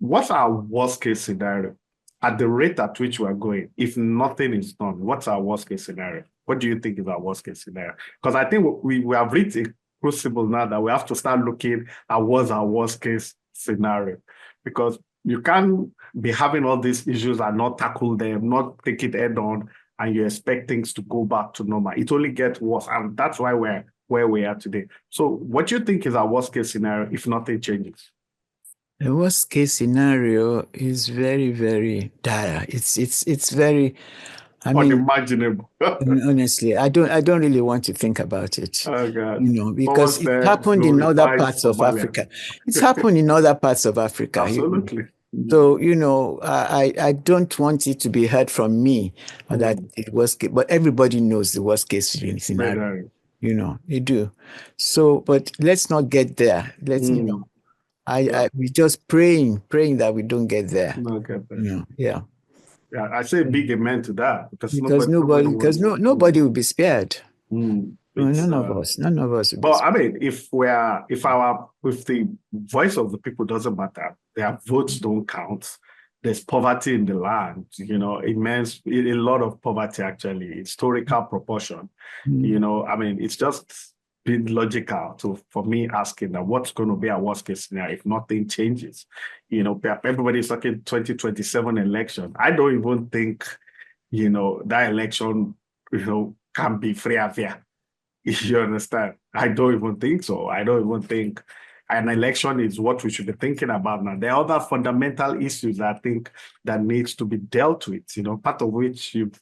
A: What's our worst case scenario? At the rate at which we are going, if nothing is done, what's our worst case scenario? What do you think is our worst case scenario? Because I think we have reached a crucible now that we have to start looking at what's our worst case scenario. Because you can't be having all these issues and not tackle them, not take it head on, and you expect things to go back to normal. It only gets worse, and that's why we're where we are today. So what do you think is our worst case scenario if nothing changes?
B: The worst case scenario is very, very dire. It's very,
A: unimaginable.
B: Honestly, I don't really want to think about it.
A: Oh God.
B: Because it happened in other parts of Africa. It's happened in other parts of Africa.
A: Absolutely.
B: So, I don't want it to be heard from me that it was, but everybody knows the worst case scenario. They do. So, but let's not get there.
A: Mm. Yeah.
B: We just praying that we don't get there.
A: Okay.
B: Yeah.
A: Yeah, I say big amen to that because
B: Because
A: nobody
B: because
A: wants.
B: nobody will be spared. No,
A: It's
B: none of us will be
A: but I
B: spared.
A: mean, if the voice of the people doesn't matter, their votes don't count. There's poverty in the land, immense, a lot of poverty actually, historical proportion. I mean, it's just been logical for me asking that what's going to be our worst case scenario if nothing changes. Everybody's talking 2027 election. I don't even think, that election, can be free and fair. You understand? I don't even think so. I don't even think an election is what we should be thinking about now. There are other fundamental issues I think that needs to be dealt with. Part of which you've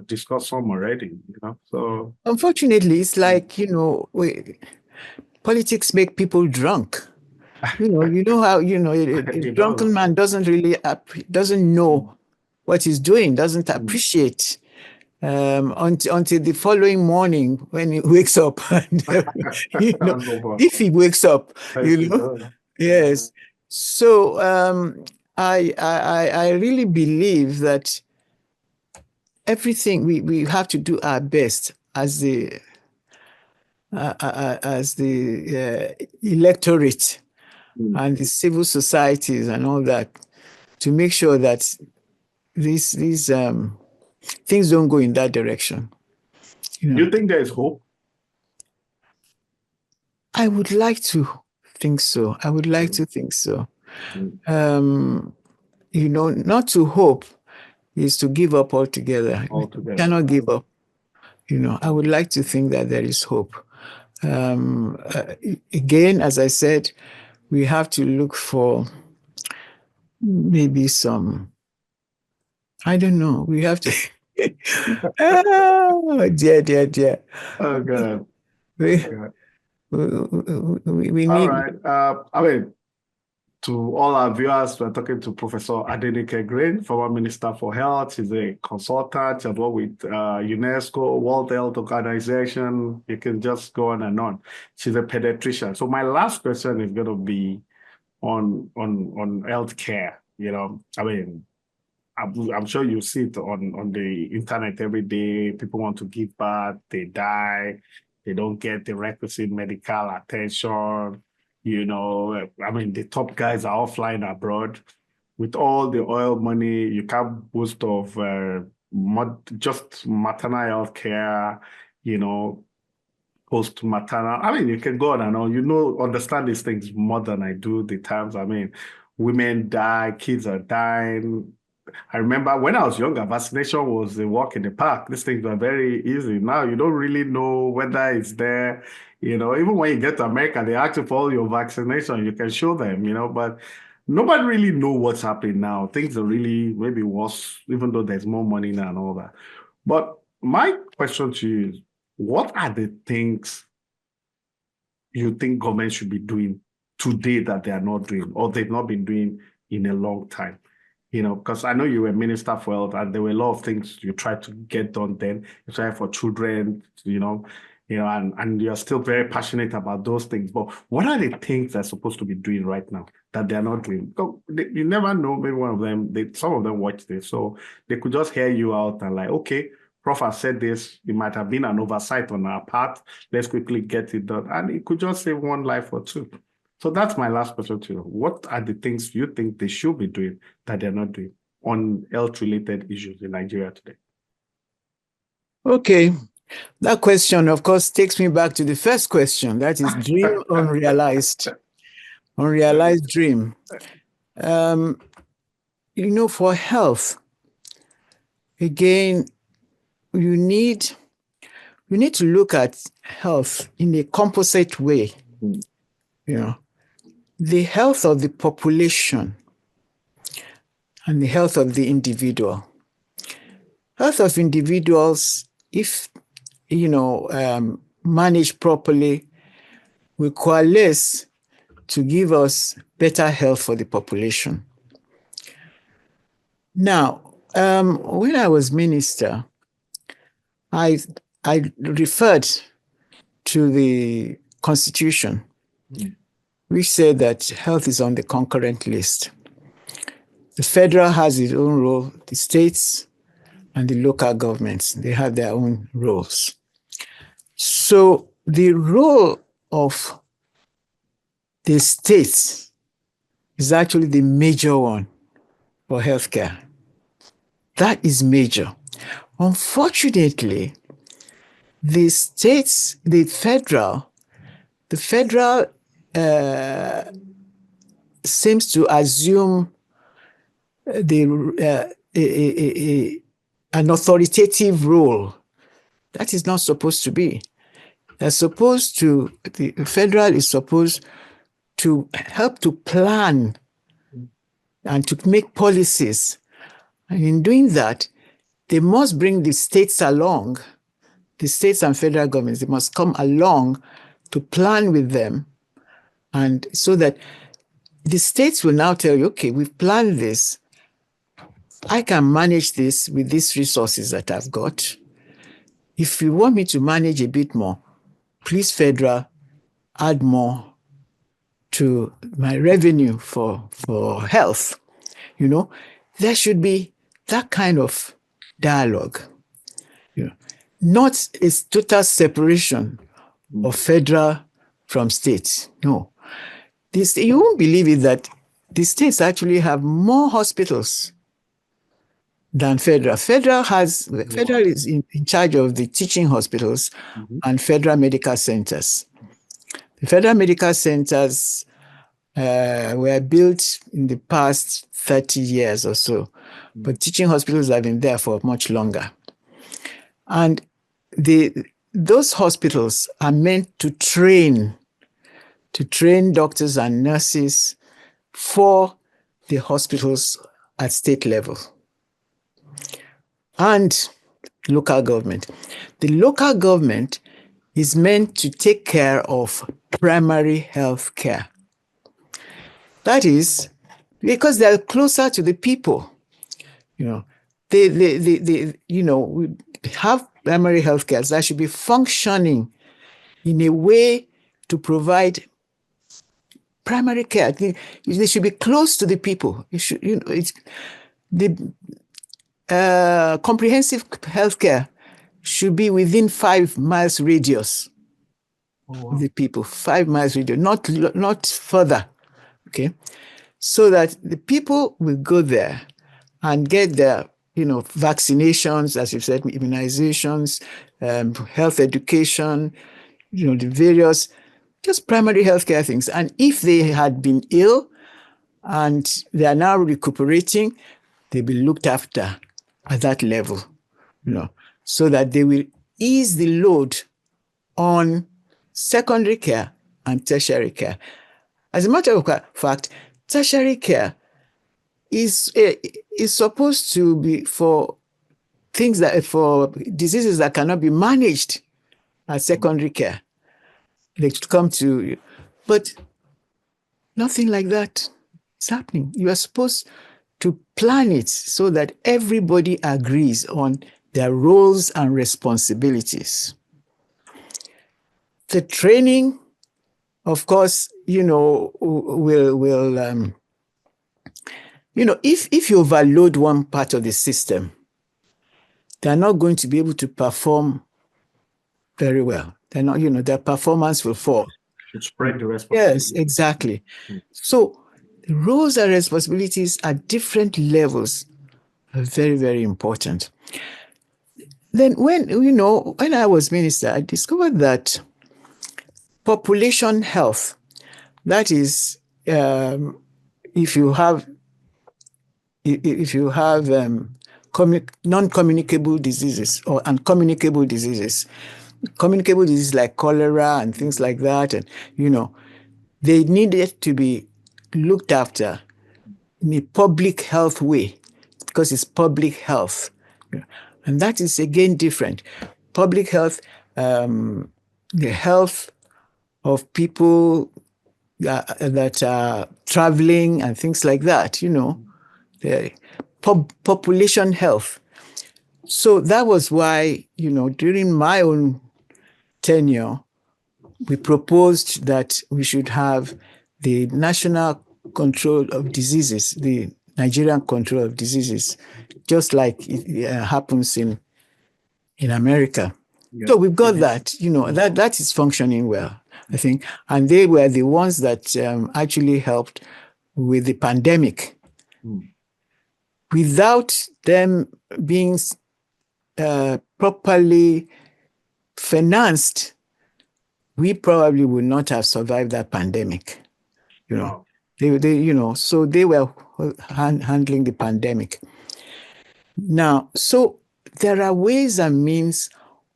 A: discussed some already. So
B: Unfortunately, it's like politics make people drunk. You know how a
A: it does.
B: drunken man doesn't know what he's doing, doesn't appreciate until the following morning when he wakes up. And, if he wakes up,
A: Yeah.
B: yes. So I really believe that everything we have to do our best as the electorate and the civil societies and all that to make sure that these things don't go in that direction.
A: You think there is hope?
B: I would like to think so. I would like to think so. Not to hope is to give up altogether.
A: Altogether.
B: Cannot give up. I would like to think that there is hope. Again, as I said, we have to look for maybe some, I don't know, we have to, oh, dear.
A: Oh, God.
B: We,
A: God.
B: we
A: All
B: need,
A: right. I mean, to all our viewers, we're talking to Professor Adenike Grange, former Minister for Health. She's a consultant. She's worked with UNESCO, World Health Organization. You can just go on and on. She's a pediatrician. So my last question is going to be on healthcare. I mean, I'm sure you see it on the internet every day. People want to give birth, they die, they don't get the requisite medical attention. I mean, the top guys are all flying abroad. With all the oil money, you can't boast of just maternal health care, post-maternal. I mean, you can go on and on. Understand these things more than I do the times. I mean, women die, kids are dying. I remember when I was younger, vaccination was a walk in the park. These things were very easy. Now you don't really know whether it's there. Even when you get to America, they ask you for all your vaccination. You can show them, but nobody really know what's happening now. Things are really maybe worse, even though there's more money now and all that. But my question to you is, what are the things you think government should be doing today that they are not doing or they've not been doing in a long time? Because I know you were Minister for Health and there were a lot of things you tried to get done then. You tried for children, and you're still very passionate about those things. But what are the things they're supposed to be doing right now that they're not doing? You never know, maybe one of them, some of them watch this, so they could just hear you out and like, okay, Prof has said this, it might have been an oversight on our part. Let's quickly get it done. And it could just save one life or two. So that's my last question to you. What are the things you think they should be doing that they're not doing on health-related issues in Nigeria today?
B: Okay. That question, of course, takes me back to the first question. That is dream unrealized. Unrealized dream. For health, again, you need to look at health in a composite way. The health of the population and the health of the individual. Health of individuals, if managed properly, will coalesce to give us better health for the population. Now, when I was minister, I I referred to the Constitution, which said that health is on the concurrent list. The federal has its own role, the states and the local governments, they have their own roles. So the role of the states is actually the major one for healthcare. That is major. Unfortunately, the states, the federal seems to assume an authoritative role. That is not supposed to be. The federal is supposed to help to plan and to make policies. And in doing that, they must bring the states along. The states and federal governments, they must come along to plan with them. And so that the states will now tell you, okay, we've planned this. I can manage this with these resources that I've got. If you want me to manage a bit more, please, federal, add more to my revenue for health. There should be that kind of dialogue. Not a total separation of federal from states. No. You won't believe it that the states actually have more hospitals than federal. Federal is in charge of the teaching hospitals and federal medical centers. The federal medical centers were built in the past 30 years or so, but teaching hospitals have been there for much longer. And those hospitals are meant to train doctors and nurses for the hospitals at state level and local government. The local government is meant to take care of primary health care. That is because they're closer to the people. We have primary health care that should be functioning in a way to provide primary care. They should be close to the people. Comprehensive health care should be within 5 miles radius of the people. 5 miles radius, not further. Okay, so that the people will go there and get their vaccinations, as you said, immunizations, health education, the various just primary healthcare things. And if they had been ill and they are now recuperating, they'll be looked after at that level, so that they will ease the load on secondary care and tertiary care. As a matter of fact, tertiary care is supposed to be for diseases that cannot be managed as secondary care. They should come to you. But nothing like that is happening. You are supposed to plan it so that everybody agrees on their roles and responsibilities. The training, of course, if you overload one part of the system, they're not going to be able to perform very well. They're not, their performance will fall.
A: Should spread the responsibility.
B: Yes, exactly. So the roles and responsibilities at different levels are very, very important. Then when I was minister, I discovered that population health, that is, if you have non-communicable diseases or uncommunicable diseases, communicable diseases like cholera and things like that, and they needed to be looked after in a public health way because it's public health, and that is again different. Public health, the health of people that are traveling and things like that, the population health. So that was why, during my own tenure, we proposed that we should have the National Control of Diseases, the Nigerian Control of Diseases, just like it happens in America.
A: Yeah.
B: So we've got that, that is functioning well, I think. And they were the ones that actually helped with the pandemic. Without them being properly financed, we probably would not have survived that pandemic.
A: Wow.
B: So they were handling the pandemic. Now, so there are ways and means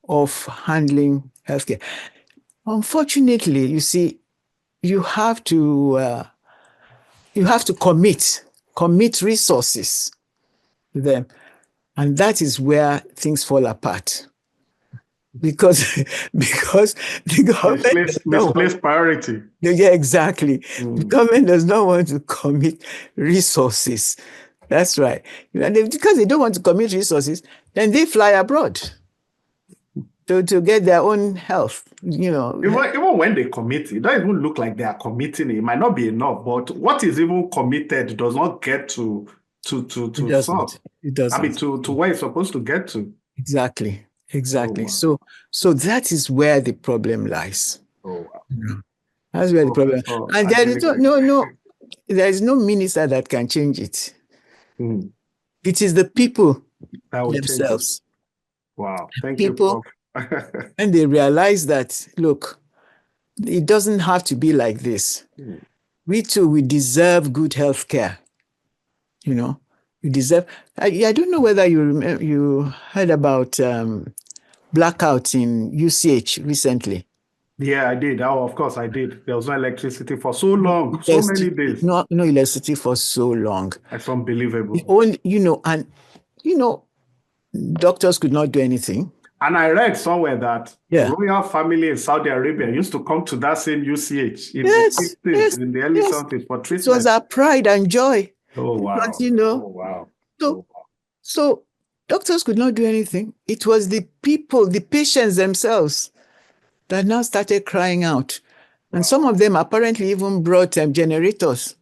B: of handling healthcare. Unfortunately, you see, you have to commit resources to them, and that is where things fall apart. Because the government
A: misplaced priority.
B: Yeah, exactly. The government does not want to commit resources. That's right. Because they don't want to commit resources, then they fly abroad to get their own health.
A: Even when they commit, it doesn't even look like they are committing. It might not be enough, but what is even committed does not get to solve.
B: It doesn't.
A: I mean, to where it's supposed to get to.
B: Exactly.
A: Oh, wow.
B: So that is where the problem lies.
A: Oh, wow.
B: That's where the problem. And there is there is no minister that can change it. It is the people themselves.
A: Wow. Thank
B: people,
A: you, Prof.
B: And they realize that, look, it doesn't have to be like this. We too, we deserve good health care. We deserve. I don't know whether you heard about blackouts in UCH recently.
A: Yeah, I did. Oh, of course, I did. There was no electricity for so long, so many days.
B: No electricity for so long.
A: It's unbelievable.
B: Doctors could not do anything.
A: And I read somewhere that royal family in Saudi Arabia used to come to that same UCH in the 60s, in the early 70s for treatment.
B: It was our pride and joy.
A: Oh, wow.
B: Because,
A: oh, wow.
B: So doctors could not do anything. It was the people, the patients themselves, that now started crying out. And some of them apparently even brought generators.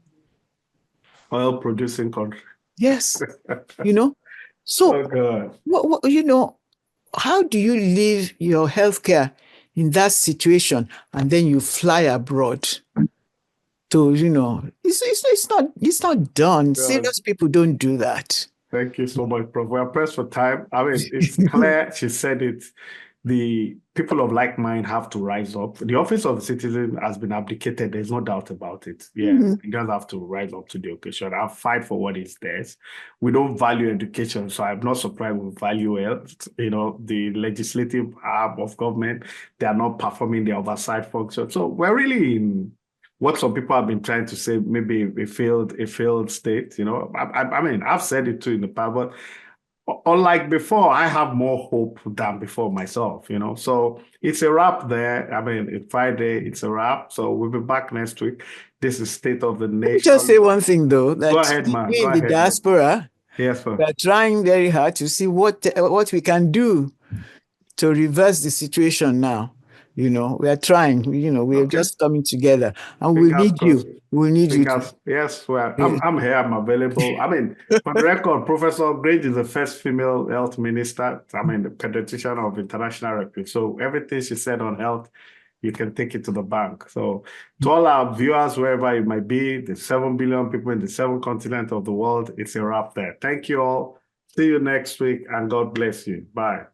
A: Oil-producing country.
B: Yes. So, how do you leave your healthcare in that situation and then you fly abroad? It's not done. Serious people don't do that.
A: Thank you so much, Prof. We are pressed for time. I mean, it's clear, she said it. The people of like mind have to rise up. The office of the citizen has been abdicated. There's no doubt about it. Yeah, you just have to rise up to the occasion and fight for what is theirs. We don't value education, so I'm not surprised we value health. The legislative arm of government, they are not performing their oversight function. So we're really in what some people have been trying to say, maybe a failed state. I mean, I've said it too in the past, but unlike before, I have more hope than before myself, So it's a wrap there. I mean, it's Friday, it's a wrap. So we'll be back next week. This is State of the Nation.
B: Let me just say one thing, though. That
A: Go ahead, man.
B: In the diaspora,
A: yes, sir.
B: We're trying very hard to see what we can do to reverse the situation now. We are trying, we're just coming together, and we'll need you. We'll need you.
A: Yes, well, I'm here, I'm available. I mean, for the record, Professor Grange is the first female health minister. I mean, the pediatrician of international repute. So everything she said on health, you can take it to the bank. So to all our viewers, wherever you might be, the 7 billion people in the 7 continents of the world, it's a wrap there. Thank you all. See you next week, and God bless you. Bye.